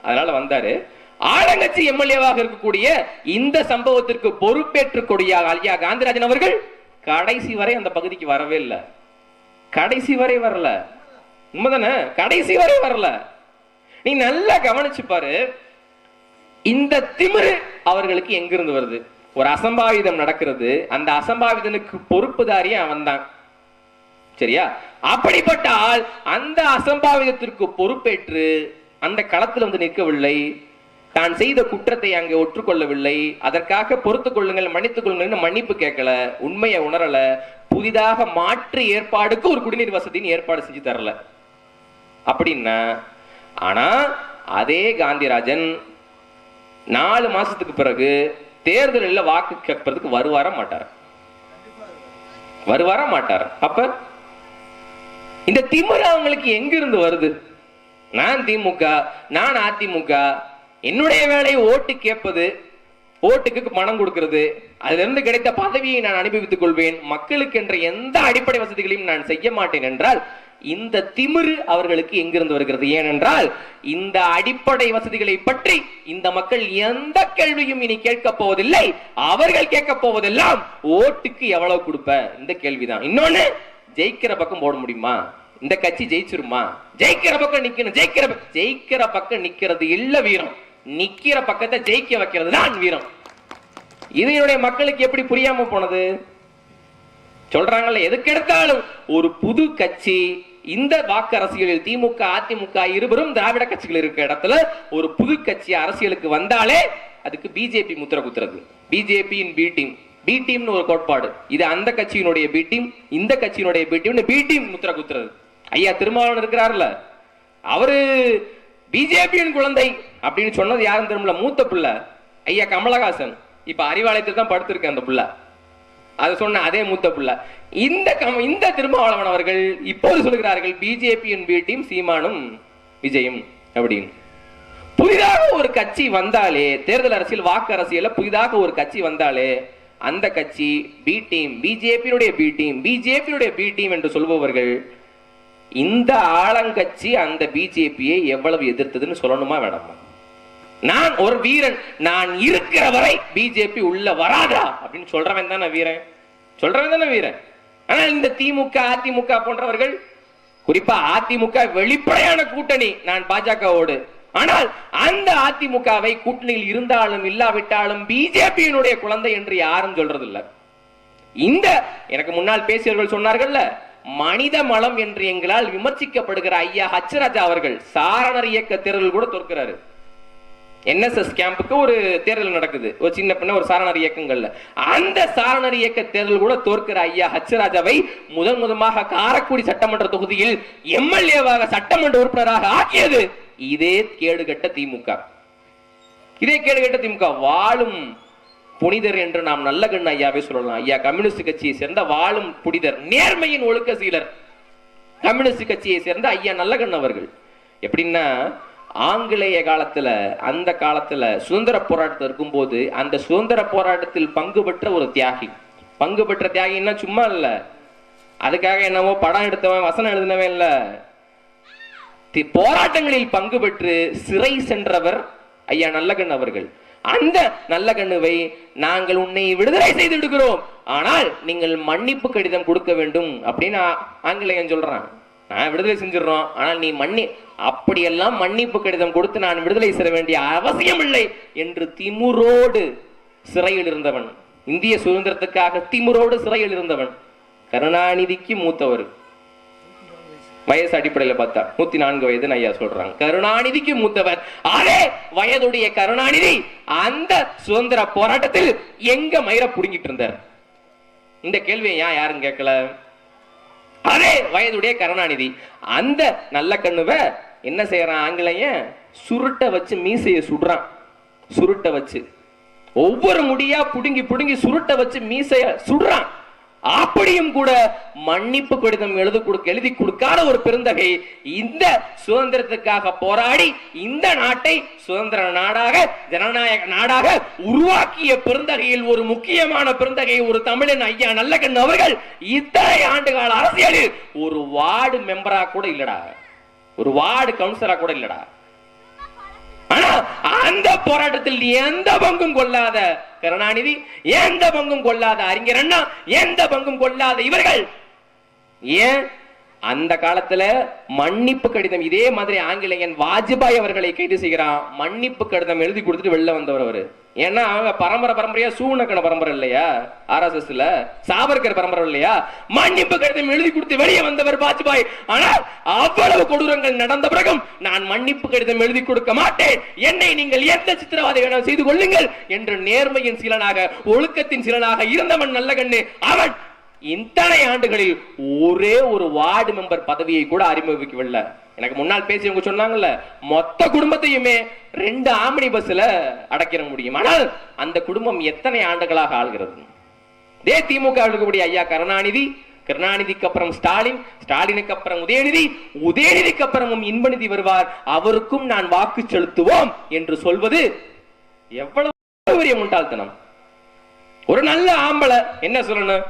அதனால வந்தாரு. ஆளுங்கட்சி எம்எல்ஏவாக இருக்கக்கூடிய இந்த சம்பவத்திற்கு பொறுப்பேற்றக்கூடிய ஐயா காந்திராஜன் அவர்கள் கடைசி வரை அந்த பகுதிக்கு வரவே இல்லை. கடைசி வரை வரல. உண்மைதானே, கடைசி வரை வரல. நீ நல்லா கவனிச்சு பாரு. இந்த திமிரு அவர்களுக்கு எங்கிருந்து வருது? ஒரு அசம்பாவிதம் நடக்கிறது, அந்த அசம்பாவிதனுக்கு பொறுப்புதாரியே அவன் தான். சரியா? அப்படிப்பட்ட ஆள் அந்த அசம்பாவிதத்திற்கு பொறுப்பேற்று அந்த களத்தில் வந்து நிற்கவில்லை, தான் செய்த குற்றத்தை அங்கே ஒற்றுக்கொள்ளவில்லை, அதற்காக பொறுத்துக் கொள்ளுங்கள், மன்னித்துக் கொள்ளுங்கள், மன்னிப்பு கேட்கல, உண்மையை உணரல, புதிதாக மாற்று ஏற்பாடுக்கு ஒரு குடிநீர் வசதியின் ஏற்பாடு செஞ்சு தரல அப்படின்னா. ஆனா அதே காந்திராஜன் 4 மாசத்துக்கு பிறகு தேர்தலில் வாக்கு கேட்பதற்கு வருவார மாட்டார். அப்ப இந்த திமிரு அவங்களுக்கு எங்கிருந்து வருது? நான் திமுக, நான் அதிமுக, என்னுடைய வேலை ஓட்டு கேட்பது, ஓட்டுக்கு பணம் கொடுக்கிறது, அதுல இருந்து கிடைத்த பதவியை நான் அனுபவித்துக் கொள்வேன், மக்களுக்கு என்ற எந்த அடிப்படை வசதிகளையும் நான் செய்ய மாட்டேன் என்றால் இந்த திமிரு அவர்களுக்கு எங்கிருந்து வருகிறது? ஏனென்றால் இந்த அடிப்படை வசதிகளை பற்றி இந்த மக்கள் எந்த கேள்வியும் இனி கேட்க போவதில்லை. அவர்கள் கேட்க போவதெல்லாம் ஓட்டுக்கு எவ்வளவு கொடுப்ப, இந்த கேள்விதான். இன்னொன்னு, ஜெயிக்கிற பக்கம் போட முடியுமா, இந்த கட்சி ஜெயிச்சிருமா, ஜெயிக்கிற பக்கம் நிக்கணும், ஜெயிக்கிற பக்கம் நிக்கிறது இல்ல வீரம், நிக்கிற பக்கத்தை ஜெயிக்க வைக்கிறது தான் வீரம். இது என்னுடைய மக்களுக்கு எப்படி புரியாம போனது? சொல்றாங்கல்ல, எதுக்கு எடுத்தாலும் ஒரு புது கட்சி, இந்த வாக்கு அரசியலில் திமுக அதிமுக இருவரும் திராவிட கட்சிகள் இருக்கிற இடத்துல ஒரு புது கட்சி அரசியலுக்கு வந்தாலே அதுக்கு பிஜேபி முத்திர குத்துறது. பிஜேபியின் பி டீம், பி டீம்னு ஒரு கோட்பாடு. இது அந்த கட்சியினுடைய பி டீம், இந்த கட்சியினுடைய பி டீம், பி டீம் முத்திர குத்துறது. ஐயா திருமாவளவன் இருக்கிறார்ல, அவரு பிஜேபியின் குழந்தை அப்படின்னு சொன்னது யாரும் திரும்பல, மூத்த பிள்ளை ஐயா கமலஹாசன். இப்ப அறிவாலயத்தில் தான் படுத்திருக்க அந்த பிள்ளை, அது சொன்ன அதே மூத்த பிள்ளை. இந்த திருமாவளவன் அவர்கள் இப்போது சொல்கிறார்கள் பிஜேபியின் பி டீம் சீமானும் விஜயும் அப்படின்னு. புதிதாக ஒரு கட்சி வந்தாலே, தேர்தல் அரசியல் வாக்கு அரசியல புதிதாக ஒரு கட்சி வந்தாலே அந்த கட்சி பி டீம், பிஜேபியுடைய பி டீம், பிஜேபியுடைய பி டீம் என்று சொல்பவர்கள் இந்த ஆளுங்கட்சி அந்த பிஜேபியை எவ்வளவு எதிர்த்ததுன்னு சொல்லணுமா வேண்டாமா? நான் ஒரு வீரன், நான் இருக்கிற வரை பிஜேபி உள்ள வராதா அப்படின்னு சொல்றவன் தானே வீரன். ஆனா இந்த திமுக அதிமுக போன்றவர்கள், குறிப்பா அதிமுக வெளிப்படையான கூட்டணி நான் பாஜகவோடு, ஆனால் அந்த அதிமுகவை கூட்டணியில் இருந்தாலும் இல்லாவிட்டாலும் பிஜேபியினுடைய குழந்தை என்று யாரும் சொல்றது இல்ல. இந்த எனக்கு முன்னால் பேசியவர்கள் சொன்னார்கள், மனித மலம் என்று எங்களால் விமர்சிக்கப்படுகிற ஐயா ஹச்ராஜா அவர்கள் சாரணர் இயக்க தேர்தல் கூட தோற்கிறாரு. NSS கேம்புக்கு ஒரு தேர்தல் நடக்குது, ஒரு சின்ன பின்ன ஒரு சாரணர் இயக்கங்கள்ல, அந்த சாரணர் இயக்க தேர்தல் கூட தோற்கிற ஐயா ஹச்ராஜாவை முதன்முதமாக காரைக்குடி சட்டமன்ற தொகுதியில் எம்எல்ஏவாக சட்டமன்ற உறுப்பினராக ஆக்கியது இதே கேடுகட்ட திமுக. வாழும் புனிதர் என்று நாம் நல்ல கண்ணு ஐயாவே சொல்லலாம். ஐயா கம்யூனிஸ்ட் கட்சியை சேர்ந்த வாழும் புனிதர், நேர்மையின் ஒழுக்க சீலர், கம்யூனிஸ்ட் கட்சியை சேர்ந்த ஐயா நல்ல கண்ணு அவர்கள். எப்படின்னா, ஆங்கிலேய காலத்துல, அந்த காலத்துல சுதந்திர போராட்டத்தில் இருக்கும்போது அந்த சுதந்திர போராட்டத்தில் பங்கு பெற்ற ஒரு தியாகி, பங்கு பெற்ற தியாகின்னா சும்மா இல்ல, அதுக்காக என்னவோ படம் எடுத்தவன் வசனம் எழுதினவன் இல்ல, போராட்டங்களில் பங்கு பெற்று சிறை சென்றவர் ஐயா நல்லகண்ணு அவர்கள். அந்த நல்ல கண்ணுவை நாங்கள் உன்னை விடுதலை செய்து விடுகிறோம், ஆனால் நீங்கள் மன்னிப்பு கடிதம் கொடுக்க வேண்டும் அப்படின்னு ஆங்கிலேயன் சொல்றான். நான் விடுதலை செஞ்சிடறோம், ஆனால் நீ அப்படியெல்லாம் மன்னிப்பு கடிதம் கொடுத்து நான் விடுதலை செய்ய வேண்டிய அவசியம் இல்லை என்று திமுரோடு சிறையில் இருந்தவன், இந்திய சுதந்திரத்துக்காக திமுரோடு சிறையில் இருந்தவன் கருணாநிதிக்கு மூத்தவர். வயசு அடிப்படையில் பார்த்தா 104 வயது ஐயா சொல்றாங்க. கருணாநிதிக்கு மூத்தவர். அதே வயதுடைய கருணாநிதி அந்த சுதந்திர போராட்டத்தில் எங்க மயிர புடுங்கிட்டு இருந்தார்? இந்த கேள்வியை யாரும் கேட்கல. அதே வயதுடைய கருணாநிதி அந்த நல்ல கண்ணுவ என்ன செய்யறான்? ஆங்கிலேயன் சுருட்ட வச்சு மீசையை சுடுறான். சுருட்ட வச்சு ஒவ்வொரு முடியா புடுங்கி புடுங்கி சுருட்ட வச்சு மீசைய சுடுறான். அப்படியும் கூட மன்னிப்பு கடிதம் எழுதி கொடுக்காத ஒரு பெருந்தகை இந்த சுதந்திரத்துக்காக போராடி இந்த நாட்டை சுதந்திர நாடாக, ஜனநாயக நாடாக உருவாக்கிய பெருந்தகையில் ஒரு முக்கியமான பெருந்தகை ஒரு தமிழன் ஐயா நல்லகண்ணு அவர்கள் இத்தனை ஆண்டுகால அரசியலில் ஒரு வார்டு மெம்பரா கூட இல்லடா, ஒரு வார்டு கவுன்சிலரா கூட இல்லடா. ஆனா அந்த போராட்டத்தில் எந்த பங்கும் கொள்ளாத கருணாநிதி, எந்த பங்கும் கொள்ளாத அறிஞர் அண்ணா, எந்த பங்கும் கொள்ளாத இவர்கள் ஏன் அந்த காலத்துல மன்னிப்பு கடிதம், இதே மாதிரி ஆங்கிலேயன் வாஜ்பாய் அவர்களை கைது செய்கிறான், மன்னிப்பு கடிதம் எழுதி கொடுத்துட்டு வெளில வந்தவர் அவரு. ஏன்னா அவங்க பரம்பரையா சூனக்கண பரம்பரை இல்லையா, RSSல சாவர்கர் பரம்பரை இல்லையா, மன்னிப்பு கடிதம் எழுதி கொடுத்து வெளியே வந்தவர் வாஜ்பாய். ஆனால் அவ்வளவு கொடூரங்கள் நடந்த பிறகும் நான் மன்னிப்பு கடிதம் எழுதி கொடுக்க மாட்டேன், என்னை நீங்கள் எந்த சித்திரவதை வேணாலும் செய்து கொள்ளுங்கள் என்று நேர்மையின் சீலனாக ஒழுக்கத்தின் சீலனாக இருந்தவன் நல்லகண்ணு. அவன் இத்தனை ஆண்டுகளில் ஒரே ஒரு வார்டு மெம்பர் பதவியை கூட அறிமுகவிக்கவில்லை. எனக்கு முன்னால் பேசியவங்க சொன்னாங்கல்ல, மொத்த குடும்பத்தையுமே 2 ஆம்னி பஸ்ல அடக்கிட முடியும். ஆனால் அந்த குடும்பம் எத்தனை ஆண்டுகளாக ஆள்கிறது? இதே திமுக இருக்கக்கூடிய ஐயா கருணாநிதி, கருணாநிதிக்கு அப்புறம் ஸ்டாலின், ஸ்டாலினுக்கு அப்புறம் உதயநிதி, உதயநிதிக்கு அப்புறமும் இன்பநிதி வருவார், அவருக்கும் நான் வாக்கு செலுத்துவோம் என்று சொல்வது எவ்வளவு பெரிய முட்டாள்தனம். ஒரு நல்ல ஆம்பளை என்ன சொல்லணும்?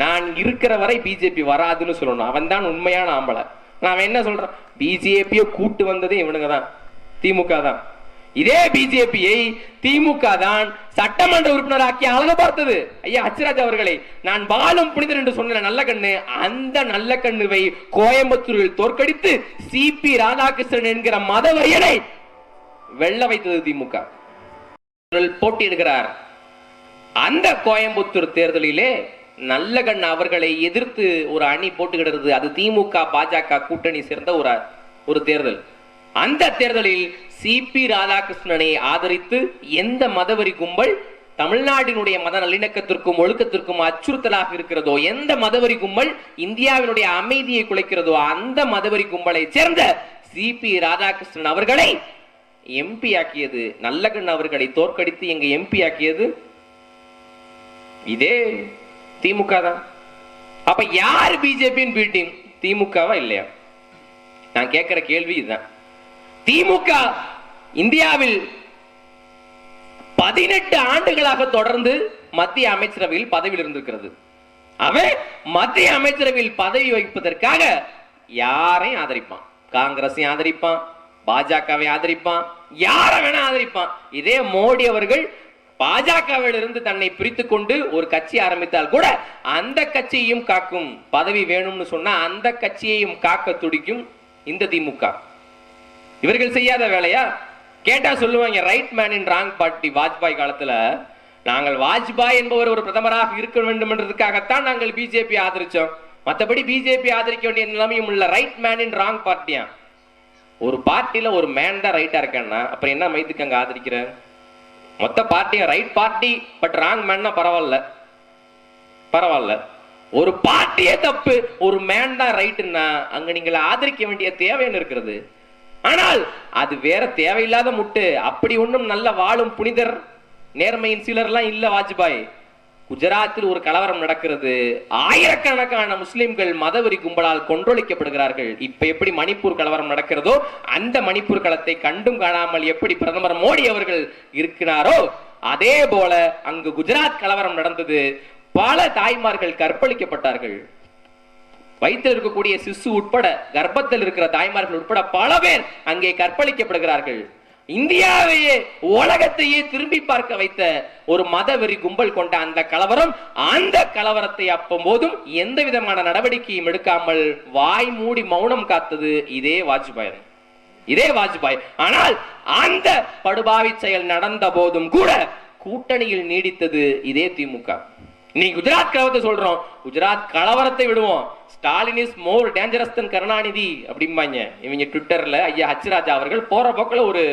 நான் இருக்கிற வரை பிஜேபி வராதுன்னு சொல்லணும். அவன் தான் உண்மையான ஆம்பளை. நான் என்ன சொல்றேன், பிஜேபியை கூட்டு வந்ததே இவனுங்க தான், திமுக தான். இதே பிஜேபியை திமுக தான் சட்டமன்ற உறுப்பினராக்கி அழகு பார்த்தது. ஐயா ஹச்ராஜ் அவர்களை நான் பாலும் புனிதர் என்று சொன்ன நல்ல கண்ணு, அந்த நல்ல கண்ணுவை கோயம்புத்தூரில் தோற்கடித்து சிபி ராதாகிருஷ்ணன் என்கிற மதவரியனை வெல்ல வைத்தது திமுக. போட்டியிடுகிறார். அந்த கோயம்புத்தூர் தேர்தலிலே நல்லகண்ண அவர்களை எதிர்த்து ஒரு அணி போட்டுகிறது. அது திமுக பாஜக கூட்டணி சேர்ந்த ஒரு தேர்தல். அந்த தேர்தலில் சிபி ராதாகிருஷ்ணனை ஆதரித்து எந்த மதவெறி கும்பல் தமிழ்நாட்டினுடைய மத நல்லிணக்கத்திற்கும் ஒழுக்கத்திற்கும் அச்சுறுத்தலாக இருக்கிறதோ, எந்த மதவெறி கும்பல் இந்தியாவினுடைய அமைதியை குலைக்கிறதோ, அந்த மதவெறி கும்பலை சேர்ந்த சிபி ராதாகிருஷ்ணன் அவர்களை எம்பி ஆக்கியது. நல்லகண்ண அவர்களை தோற்கடித்து எங்க எம்பி ஆக்கியது இதே திமுக தான். அப்ப யார் பிஜேபியின் பி டீம்? திமுகவா இல்லையா? நான் கேட்கிற கேள்வி இதுதான். திமுக இந்தியாவில் 18 ஆண்டுகளாக தொடர்ந்து மத்திய அமைச்சரவையில் பதவியில் இருந்திருக்கிறது. அவன் மத்திய அமைச்சரவையில் பதவி வகிப்பதற்காக யாரையும் ஆதரிப்பான், காங்கிரஸையும் ஆதரிப்பான், பாஜகவை ஆதரிப்பான், யாரை வேணா ஆதரிப்பான். இதே மோடி அவர்கள் பாஜகவில் இருந்து தன்னை பிரித்துக் கொண்டு ஒரு கட்சி ஆரம்பித்தால் கூட அந்த கட்சியையும் காக்கும், பதவி வேணும்னு சொன்னா அந்த கட்சியையும் காக்க துடிக்கும் இந்த திமுக. இவர்கள் செய்யாத வேலையா? கேட்டா சொல்லுவாங்க, right man in wrong party. Vajpayee காலத்துல நாங்கள் வாஜ்பாய் என்பவர் ஒரு பிரதமராக இருக்க வேண்டும் என்றதுக்காகத்தான் நாங்கள் பிஜேபி ஆதரிச்சோம், மற்றபடி பிஜேபி ஆதரிக்க வேண்டிய நிலைமையும் உள்ள ரைட் மேன் இன் ராங் பார்ட்டியா? ஒரு பார்ட்டியில ஒரு மேன் தான் ரைட்டா இருக்கான்னா அப்புறம் என்ன மைத்துக்கு அங்க ஆதரிக்கிற? மொத்த பார்ட்டியும் ரைட் பார்ட்டி பட் ராங் மேன்னா பரவாயில்ல. ஒரு பார்ட்டியே தப்பு, ஒரு மேன் தான் ரைட்னா அங்க நீங்கள் ஆதரிக்க வேண்டிய தேவைன்னு இருக்கிறது. ஆனால் அது வேற தேவையில்லாத முட்டு. அப்படி ஒன்றும் நல்ல வாழும் புனிதர் நேர்மையின் சிலர்லாம் இல்ல வாஜ்பாய். குஜராத்தில் ஒரு கலவரம் நடக்கிறது, ஆயிரக்கணக்கான முஸ்லிம்கள் மதவெறி கும்பலால் கொன்றொழிக்கப்படுகிறார்கள். இப்ப எப்படி மணிப்பூர் கலவரம் நடக்கிறதோ அந்த மணிப்பூர் களத்தை கண்டும் காணாமல் எப்படி பிரதமர் மோடி அவர்கள் இருக்கிறாரோ அதே போல அங்கு குஜராத் கலவரம் நடந்தது. பல தாய்மார்கள் கற்பழிக்கப்பட்டார்கள். வயிற்றில் இருக்கக்கூடிய சிசு உட்பட, கர்ப்பத்தில் இருக்கிற தாய்மார்கள் உட்பட பல பேர் அங்கே கற்பழிக்கப்படுகிறார்கள். இந்தியாவையே உலகத்தையே திரும்பி பார்க்க வைத்த ஒரு மதவெறி கும்பல் கொண்ட அந்த கலவரம், அந்த கலவரத்தை அப்போதும் எந்த விதமான நடவடிக்கையும் எடுக்காமல் வாய் மூடி மௌனம் காத்தது இதே வாஜ்பாய். ஆனால் அந்த படுபாவி செயல் நடந்த போதும் கூட கூட்டணியில் நீடித்தது இதே திமுக. நீ குஜராத் கலவரத்தை சொல்றோம், குஜராத் கலவரத்தை விடுவோம், Stalin is more dangerous than Karunanidhi அப்படிம்பாங்க இவங்க ட்விட்டர்ல. ஐயா ஹச்ராஜா அவர்கள் போற போக்கில் ஒரு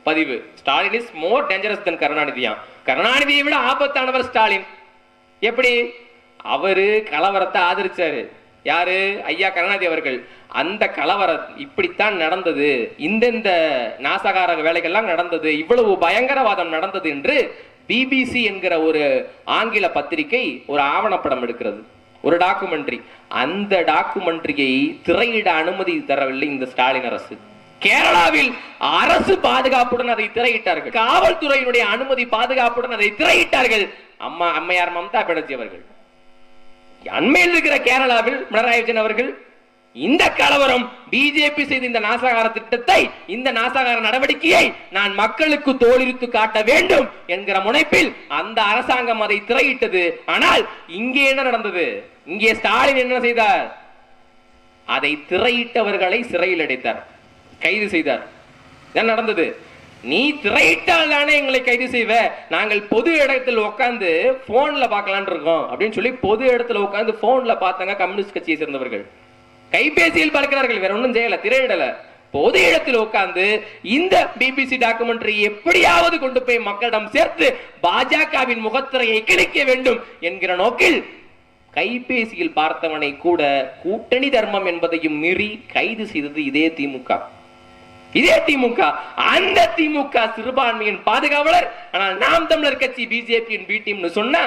பதிவு, Stalin is more dangerous than கருணாநிதியா. கருணாநிதியை விட ஆபத்தானவர் ஸ்டாலின். எப்படி? அவரு கலவரத்தை ஆதரிச்சாரு. யாரு? ஐயா கருணாநிதி அவர்கள். அந்த கலவரம் இப்படித்தான் நடந்தது, இந்த நாசகார வேலைகள்லாம் நடந்தது, இவ்வளவு பயங்கரவாதம் நடந்தது என்று பிபிசி என்கிற ஒரு ஆங்கில பத்திரிகை ஒரு ஆவணப்படம் எடுக்கிறது, ஒரு டாக்குமெண்ட்ரி. அந்த டாக்குமெண்ட்ரியை திரையிட அனுமதி தரவில்லை இந்த ஸ்டாலின் அரசு. கேரளாவில் அரசு பாதுகாப்புடன் அதை திரையிட்டார்கள், காவல்துறையினுடைய அனுமதி பாதுகாப்புடன் அதை திரையிட்டார்கள் அம்மையார் மம்தா பானர்ஜி அவர்கள். அண்மையில் இருக்கிற கேரளாவில் பினராயி விஜயன் அவர்கள் இந்த கலவரம் பிஜேபி செய்த இந்த நாசகார திட்டத்தை, இந்த நாசகார நடவடிக்கையை நான் மக்களுக்கு தோலுரித்து காட்ட வேண்டும் என்கிற முனைப்பில் அந்த அரசாங்கம் அதை திரையிட்டது. ஆனால் இங்கே என்ன நடந்தது? இங்கே ஸ்டாலின் என்ன செய்தார்? அதை திரையிட்டவர்களை சிறையில் அடைத்தார், கைது செய்தார். என்ன நடந்தது? நீ திரையிட்டால் தானே எங்களை கைது செய்வ, நாங்கள் பொது இடத்தில் உட்கார்ந்து போன்ல பார்க்கலான் இருக்கோம் அப்படின்னு சொல்லி பொது இடத்துல உட்கார்ந்து போன்ல பார்த்தாங்க கம்யூனிஸ்ட் கட்சியை சேர்ந்தவர்கள். கைபேசியில் பார்க்கிறார்கள், வேற ஒன்றும் செய்யல, திரையிடல. பொது இடத்தில் உட்கார்ந்து இந்த பிபிசி டாக்குமெண்ட்ரி எப்படியாவது கொண்டு போய் மக்களிடம் சேர்த்து பாஜகவின் முகத்திரையை கிழிக்க வேண்டும் என்கிற நோக்கில் கைபேசியில் பார்த்தவனை கூட கூட்டணி தர்மம் என்பதையும் மீறி கைது செய்தது இதே திமுக. அந்த திமுக சிறுபான்மையின் பாதுகாவலர். ஆனால் நாம் தமிழர் கட்சி பிஜேபியின் பி டீம்னு சொன்னா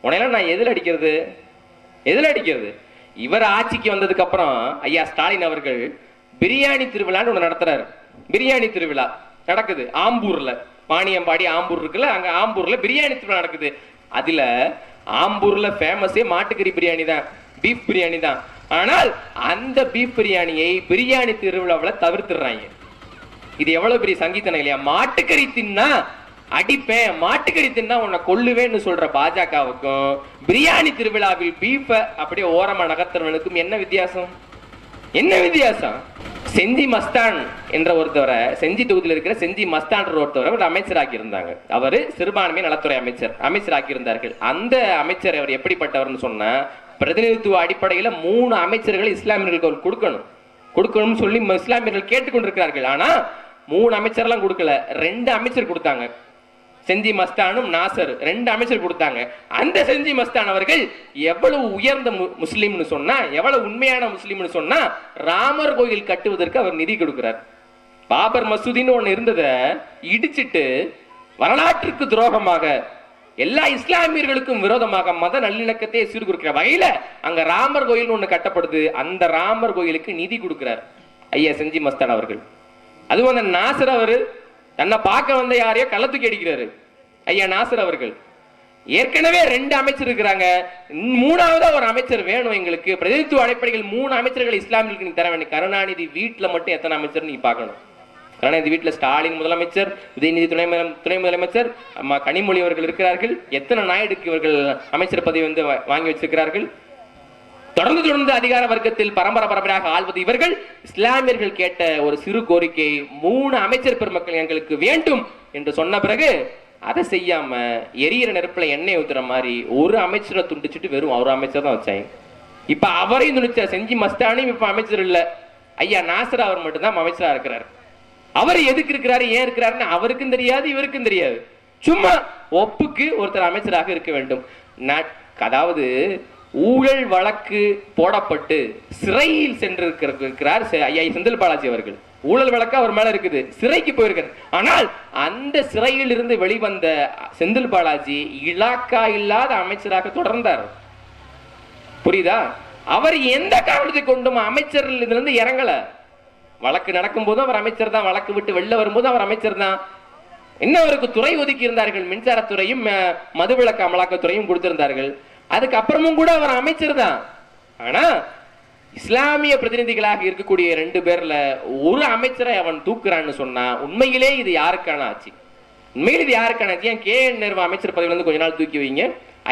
உனையெல்லாம் நான் எதில் அடிக்கிறது? இவர் ஆட்சிக்கு வந்ததுக்கு அப்புறம் ஐயா ஸ்டாலின் அவர்கள் பிரியாணி திருவிழான்னு ஒண்ணு நடத்துறாரு. பிரியாணி திருவிழா நடக்குது ஆம்பூர்ல, வாணியம்பாடி ஆம்பூர் இருக்குல்ல, அங்க ஆம்பூர்ல பிரியாணி திருவிழா நடக்குது. அதுல ஆம்பூர்ல ஃபேமஸே மாட்டுக்கறி பிரியாணி தான், பீஃப் பிரியாணி தான். ஆனால் அந்த பீஃப் பிரியாணியை பிரியாணி திருவிழாவில் தவிர்த்துறாங்க. இது எவ்வளவு பெரிய சங்கீதம் இல்லையா? மாட்டுக்கறி தின்னா அடிப்பேன், மாட்டுக்கறி தின்னா உன்னை கொல்லுவேன்னு சொல்ற பாஜகவுக்கும் பிரியாணி திருவிழாவில் பீஃப அப்படியே ஓரமா நகர்த்துறவனுக்கும் என்ன வித்தியாசம்? செஞ்சி மஸ்தான் என்ற ஒருத்தவரை, செஞ்சி தொகுதியில் இருக்கிற செஞ்சி மஸ்தான் ஒருத்தவரை ஒரு அமைச்சராக்கி இருந்தாங்க. அவரு சிறுபான்மை நலத்துறை அமைச்சராக்கி இருந்தார்கள். அந்த அமைச்சர் அவர் எப்படிப்பட்டவர்னு சொன்னா, பிரதிநிதித்துவ அடிப்படையில 3 அமைச்சர்கள் இஸ்லாமியர்களுக்கு கொடுக்கணும்னு சொல்லி இஸ்லாமியர்கள் கேட்டுக்கொண்டிருக்கிறார்கள். ஆனா 3 அமைச்சர்லாம் கொடுக்கல, 2 அமைச்சர் கொடுத்தாங்க. செஞ்சி மஸ்தானும் நாசர் 2 அமைச்சர் கொடுத்தாங்க. அந்த செஞ்சி மஸ்தான் அவர்கள் எவ்வளவு உயர்ந்த முஸ்லீம்னு சொன்னா, எவ்வளவு உண்மையான முஸ்லீம்னு சொன்னா, ராமர் கோயில் கட்டுவதற்கு அவர் நிதி கொடுக்கிறார். பாபர் மசூதின்னு ஒண்ணு இருந்ததை இடிச்சிட்டு வரலாற்றுக்கு துரோகமாக எல்லா இஸ்லாமியர்களுக்கும் விரோதமாக மத நல்லிணக்கத்தை சீர்குலைக்கிற வகையில அங்க ராமர் கோயில் ஒண்ணு கட்டப்படுது. அந்த ராமர் கோயிலுக்கு நிதி கொடுக்கிறார் ஐயா செஞ்சி மஸ்தான் அவர்கள். அதுவும் அந்த நாசர் அவரு தன்னை பார்க்க வந்த யாரையோ கள்ளத்துக்கு அடிக்கிறாரு ஐயா நாசர் அவர்கள். ஏற்கனவே 2 அமைச்சர் இருக்கிறாங்க, 3ஆவதா ஒரு அமைச்சர் வேணும் எங்களுக்கு. பிரதிநிதித்துவ அடிப்படையில் 3 அமைச்சர்கள் இஸ்லாமியர்களுக்கு நீ தர வேண்டும். கருணாநிதி வீட்டுல மட்டும் எத்தனை அமைச்சர் நீ பார்க்கணும்? கருணாநிதி வீட்டுல ஸ்டாலின் முதலமைச்சர், உதயநிதி துணை முதலமைச்சர், கனிமொழி அவர்கள் இருக்கிறார்கள். எத்தனை நாயுடுக்கு இவர்கள் அமைச்சர் பதவி வந்து வாங்கி வச்சிருக்கிறார்கள். தொடர்ந்து அதிகார வர்க்கத்தில் பரம்பரையாக ஆள்வது இவர்கள். இஸ்லாமியர்கள் கேட்ட ஒரு சிறு கோரிக்கை, 3 அமைச்சர் பெருமக்கள் எங்களுக்கு வேண்டும் என்று சொன்ன பிறகு அதை செய்யாம எரியிற நெருப்புல எண்ணெய் ஊத்துற மாதிரி ஒரு அமைச்சரை துண்டிச்சுட்டு வெறும் ஒரு அமைச்சர் தான் வச்சாங்க. இப்ப அவரையும் துணிச்ச செஞ்சி மஸ்தானையும் இப்ப அமைச்சர் இல்ல, ஐயா நாசர் அவர் மட்டும் தான் அமைச்சரா இருக்கிறார். அவர் எதுக்கு இருக்கிறாரு, ஏன் இருக்கிறாருன்னு அவருக்கும் தெரியாது, இவருக்கும் தெரியாது. சும்மா ஒப்புக்கு ஒருத்தர் அமைச்சராக இருக்க வேண்டும். அதாவது ஊழல் வழக்கு போடப்பட்டு சிறையில் சென்றிருக்கிறார் ஐயா செந்தில் பாலாஜி அவர்கள். ஊழல் வழக்கு அவர் மேல இருக்குது, சிறைக்கு போயிருக்கார். ஆனால் அந்த சிறையில் இருந்து வெளிவந்த செந்தில் பாலாஜி இலாக்கா இல்லாத அமைச்சராக தொடர்ந்தார். புரியுதா? அவர் எந்த காரணத்தை கொண்டும் அமைச்சரில் இருந்து இறங்கல. வழக்கு நடக்கும் போதும் அவர் அமைச்சர் தான், வழக்கு விட்டு வெளில வரும்போது அவர் அமைச்சர் தான். இன்னும் அவருக்கு துறை ஒதுக்கி இருந்தார்கள், மின்சாரத்துறையும் மதுவிலக்கு அமலாக்கத்துறையும் கொடுத்திருந்தார்கள். அதுக்கப்புறமும் கூட அவர் அமைச்சர் தான். ஆனா இஸ்லாமிய பிரதிநிதிகளாக இருக்கக்கூடிய 2 பேர்ல ஒரு அமைச்சரை அவன் தூக்குறான்னு சொன்னா உண்மையிலே இது யாருக்கான ஆட்சி? உண்மையிலே இது யாருக்கான ஆட்சி? ஏன் KN நேரு அமைச்சர் பதவியில இருந்து கொஞ்ச நாள் தூக்கி வைங்க,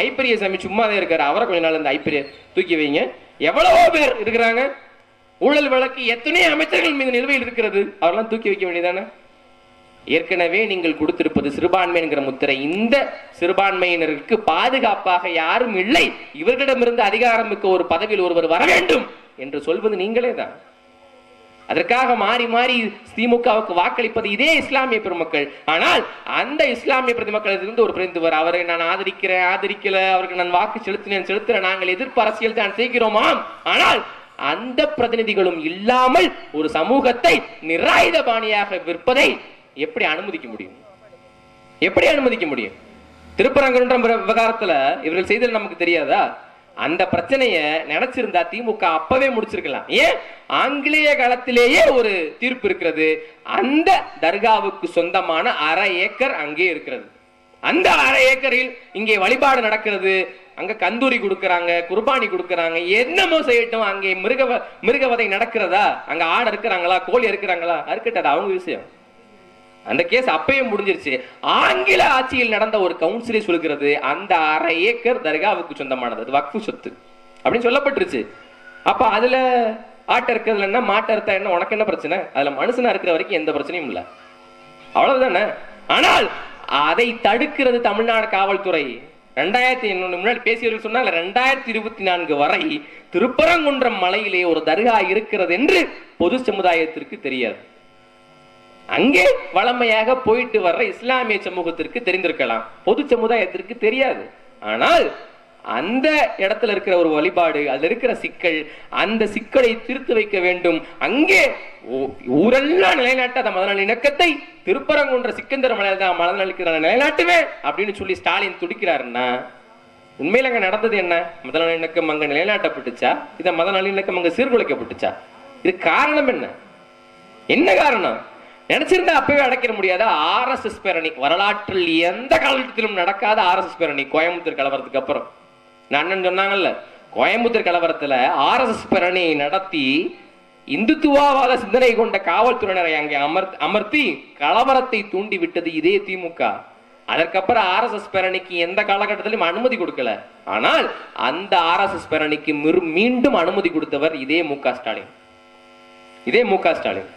ஐபிரியசாமி சும்மாதான் இருக்காரு, அவரை கொஞ்ச நாள் இந்த ஐபிரிய தூக்கி வைங்க. எவ்வளவோ பேர் இருக்கிறாங்க, ஊழல் வழக்கு எத்தனை அமைச்சர்கள் மீது நிலுவையில் இருக்கிறது, அவரெல்லாம் தூக்கி வைக்க வேண்டியதானே? ஏற்கனவே நீங்கள் கொடுத்திருப்பது சிறுபான்மை என்கிற முத்திரை. இந்த சிறுபான்மையினருக்கு பாதுகாப்பாக யாரும் இல்லை, இவர்களிடமிருந்து அதிகாரமிக்க ஒரு பதவியில் ஒருவர் வர வேண்டும் என்று சொல்வது நீங்களே தான். அதற்காக மாறி மாறி திமுகவுக்கு வாக்களிப்பது இதே இஸ்லாமிய பெருமக்கள். ஆனால் அந்த இஸ்லாமிய பிரதிமக்களிலிருந்து ஒரு பிரதிநிதிவர், அவரை நான் ஆதரிக்கல, அவருக்கு நான் வாக்கு செலுத்துறேன், நாங்கள் எதிர்ப்பு அரசியல் தான் செய்கிறோமாம். ஆனால் அந்த பிரதிநிதிகளும் இல்லாமல் ஒரு சமூகத்தை நிராயுத பாணியாக விற்பதை எப்படி அனுமதிக்க முடியும்? திருப்பரங்குன்றம் விவகாரத்துல இவர்கள் செய்தது நமக்கு தெரியாதா? அந்த பிரச்சனையை நினைச்சிருந்தா திமுக அப்பவே முடிச்சிருக்கலாம். ஏன்? ஆங்கிலேய காலத்திலேயே ஒரு தீர்ப்பு இருக்கிறது. அந்த தர்காவுக்கு சொந்தமான 1/2 ஏக்கர் அங்கே இருக்கிறது. அந்த 1/2 ஏக்கரில் இங்கே வழிபாடு நடக்கிறது. அங்க கந்தூரி கொடுக்கறாங்க, குர்பானி கொடுக்கறாங்க, என்னமோ செய்யட்டும். அங்கே மிருகவதை நடக்கிறதா? அங்க ஆடு இருக்கிறாங்களா, கோழி இருக்கிறாங்களா? இருக்கட்டும், அவங்க விஷயம். அந்த கேஸ் அப்பயே முடிஞ்சிருச்சு. ஆங்கில ஆட்சியில் நடந்த ஒரு கவுன்சிலே சொல்கிறது அந்த 1/2 ஏக்கர் தர்காவுக்கு சொந்தமானது, அது வக்ஃபு சொத்து அப்படின்னு சொல்லப்பட்டுருச்சு. அப்ப அதுல ஆட்ட இருக்கிறதுல என்ன, மாட்ட அறுத்தா என்ன, உனக்கு என்ன பிரச்சனை? அதுல மனுஷனா இருக்கிற வரைக்கும் எந்த பிரச்சனையும் இல்ல. அவ்வளவுதானே. ஆனால் அதை தடுக்கிறது தமிழ்நாடு காவல்துறை. 2000 முன்னாடி பேசியவர்கள் சொன்னாங்க 2024 வரை திருப்பரங்குன்றம் மலையிலே ஒரு தர்கா இருக்கிறது என்று பொது சமுதாயத்திற்கு தெரியாது. அங்கே வளமையாக போயிட்டு வர்ற இஸ்லாமிய சமூகத்திற்கு தெரிந்திருக்கலாம், பொது சமுதாயத்திற்கு தெரியாது. ஆனால் அந்த இடத்துல இருக்கிற ஒரு வழிபாடு, அதுல இருக்கிற சிக்கல், அந்த சிக்கலை தீர்த்து வைக்க வேண்டும். அங்கே ஊரெல்லாம் நிலைநாட்டாத மத நல்லிணக்கத்தை திருப்பரங்குன்ற சிக்கந்தர் மலையில தான் மத நல்லிணக்கத்தை நிலைநாட்டுவேன் அப்படின்னு சொல்லி ஸ்டாலின் துடிக்கிறாருன்னா உண்மையில அங்க நடந்தது என்ன? மத நல்லிணக்கம் அங்க நிலைநாட்டப்பட்டுச்சா? இத மத நல்லிணக்கம் அங்க சீர்குலைக்கப்பட்டுச்சா? இது காரணம் என்ன? என்ன காரணம்? நினைச்சிருந்தா அப்பவே அடைக்கிற முடியாத ஆர்எஸ்எஸ் பேரணி, வரலாற்றில் எந்த காலத்திலும் நடக்காத ஆர்எஸ்எஸ் பேரணி கோயம்புத்தூர் கலவரத்துக்கு அப்புறம். அண்ணன் சொன்னாங்கல்ல, கோயம்புத்தூர் கலவரத்துல ஆர்எஸ்எஸ் பேரணி நடத்தி இந்துத்துவவாத சிந்தனை கொண்ட காவல்துறையினரை அங்கே அமர்த்தி கலவரத்தை தூண்டி விட்டது இதே திமுக. அதற்கப்புறம் ஆர்எஸ்எஸ் பேரணிக்கு எந்த காலகட்டத்திலும் அனுமதி கொடுக்கல. ஆனால் அந்த ஆர்எஸ்எஸ் பேரணிக்கு மீண்டும் அனுமதி கொடுத்தவர் இதே மு க ஸ்டாலின்.